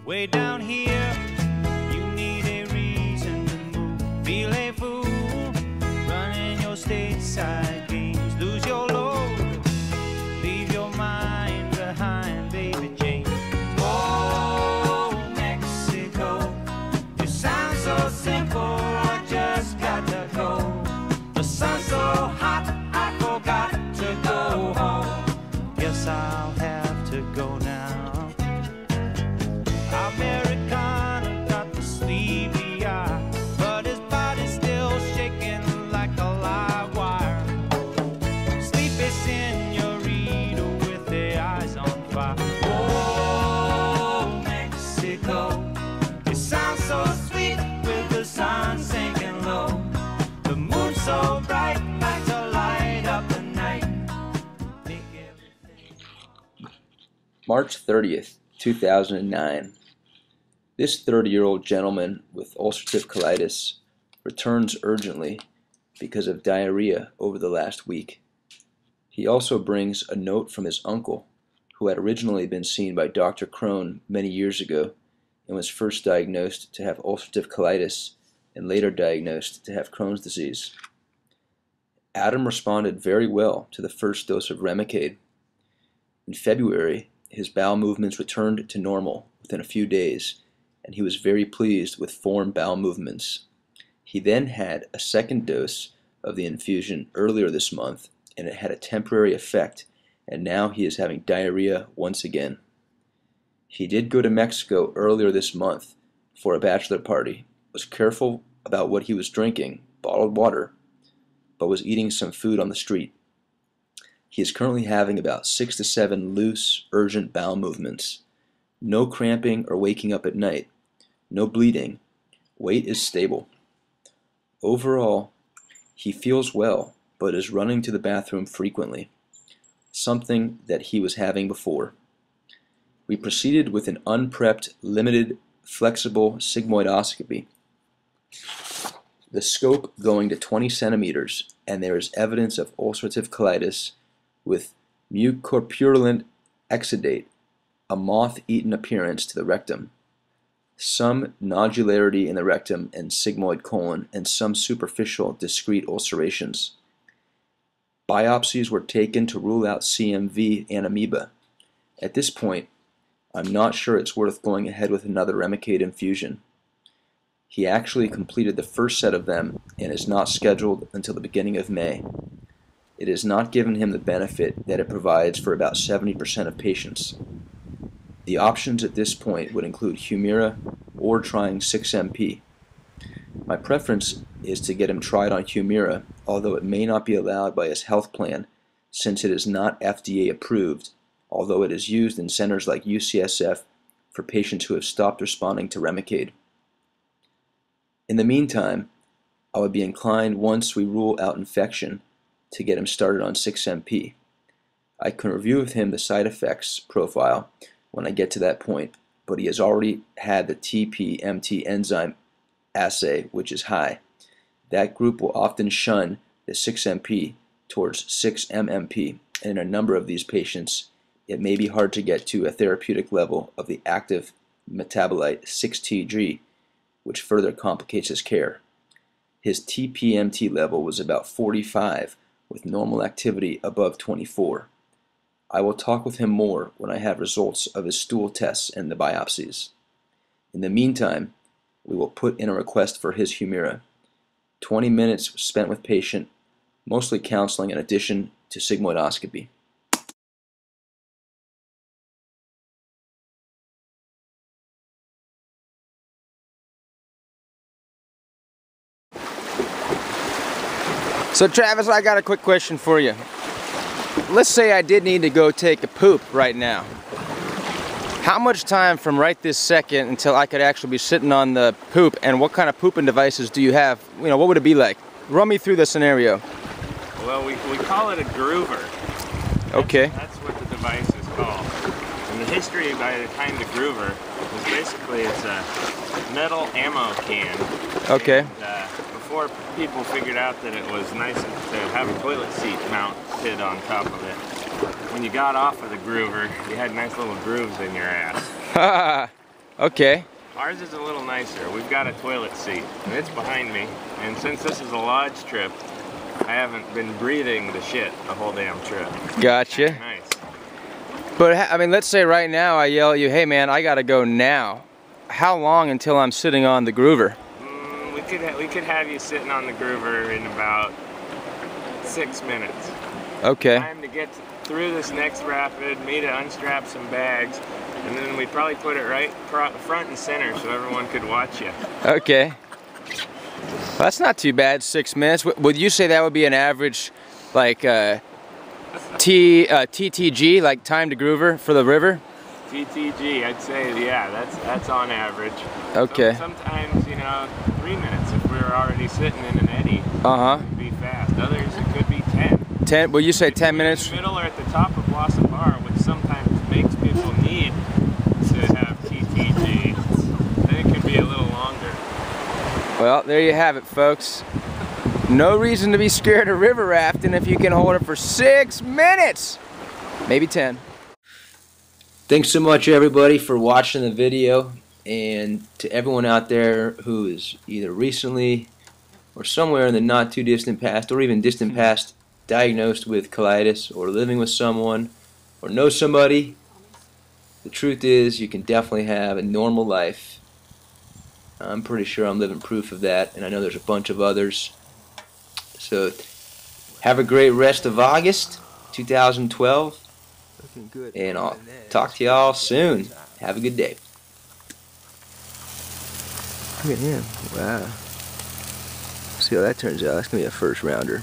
Way down here, you need a reason to move. Feel a fool, running your stateside games. Lose your load, leave your mind behind, baby Jane. Oh, Mexico, you sound so simple, I just got to go. The sun's so hot, I forgot to go home. Guess I'll have to go now. Americana got the sleepy eye, but his body's still shaking like a live wire. Sleepy senorita with their eyes on fire. Oh, Mexico, you sound so sweet with the sun sinking low. The moon's so bright, like to light up the night. March 30th, 2009. This 30-year-old gentleman with ulcerative colitis returns urgently because of diarrhea over the last week. He also brings a note from his uncle, who had originally been seen by Dr. Crone many years ago and was first diagnosed to have ulcerative colitis and later diagnosed to have Crohn's disease. Adam responded very well to the first dose of Remicade. In February, his bowel movements returned to normal within a few days, and he was very pleased with formed bowel movements. He then had a second dose of the infusion earlier this month, and it had a temporary effect, and now he is having diarrhea once again. He did go to Mexico earlier this month for a bachelor party, was careful about what he was drinking, bottled water, but was eating some food on the street. He is currently having about 6 to 7 loose, urgent bowel movements. No cramping or waking up at night. No bleeding. Weight is stable. Overall, he feels well, but is running to the bathroom frequently, something that he was having before. We proceeded with an unprepped, limited, flexible sigmoidoscopy. The scope going to 20 centimeters, and there is evidence of ulcerative colitis with mucopurulent exudate, a moth-eaten appearance to the rectum, some nodularity in the rectum and sigmoid colon, and some superficial discrete ulcerations. Biopsies were taken to rule out CMV and amoeba. At this point, I'm not sure it's worth going ahead with another Remicade infusion. He actually completed the first set of them and is not scheduled until the beginning of May. It has not given him the benefit that it provides for about 70% of patients. The options at this point would include Humira or trying 6MP. My preference is to get him tried on Humira, although it may not be allowed by his health plan since it is not FDA approved, although it is used in centers like UCSF for patients who have stopped responding to Remicade. In the meantime, I would be inclined, once we rule out infection, to get him started on 6MP. I can review with him the side effects profile when I get to that point, but he has already had the TPMT enzyme assay, which is high. That group will often shun the 6MP towards 6-MMP, and in a number of these patients, it may be hard to get to a therapeutic level of the active metabolite 6-TG, which further complicates his care. His TPMT level was about 45, with normal activity above 24. I will talk with him more when I have results of his stool tests and the biopsies. In the meantime, we will put in a request for his Humira. 20 minutes spent with patient, mostly counseling in addition to sigmoidoscopy. So Travis, I got a quick question for you. Let's say I did need to go take a poop right now. How much time from right this second until I could actually be sitting on the poop, and what kind of pooping devices do you have? You know, what would it be like? Run me through the scenario. Well, we call it a groover. Okay. That's what the device is called. And the history behind the groover is basically it's a metal ammo can. Okay. And, before people figured out that it was nice to have a toilet seat mounted on top of it, when you got off of the groover, you had nice little grooves in your ass. Okay. Ours is a little nicer. We've got a toilet seat, and it's behind me. And since this is a lodge trip, I haven't been breathing the shit the whole damn trip. Gotcha. Nice. But I mean, let's say right now I yell at you, hey man, I gotta go now. How long until I'm sitting on the groover? We could have you sitting on the groover in about 6 minutes. Okay. Time to get through this next rapid, me to unstrap some bags, and then we'd probably put it right front and center so everyone could watch you. Okay. Well, that's not too bad, 6 minutes. Would you say that would be an average, like, TTG, like time to groover for the river? TTG, I'd say, yeah, that's on average. Okay. Sometimes, you know, 3 minutes if we're already sitting in an eddy. It'd be fast. Others, it could be 10. 10? Will you say 10 minutes? In the middle or at the top of Blossom Bar, which sometimes makes people need to have TTG, then it can be a little longer. Well, there you have it, folks. No reason to be scared of river rafting if you can hold it for 6 minutes. Maybe 10. Thanks so much, everybody, for watching the video, and to everyone out there who is either recently or somewhere in the not too distant past or even distant past diagnosed with colitis or living with someone or know somebody. The truth is, you can definitely have a normal life. I'm pretty sure I'm living proof of that, and I know there's a bunch of others. So have a great rest of August 2012, and I'll talk to y'all soon. Have a good day. Look at him. Wow. See how that turns out. That's going to be a first rounder.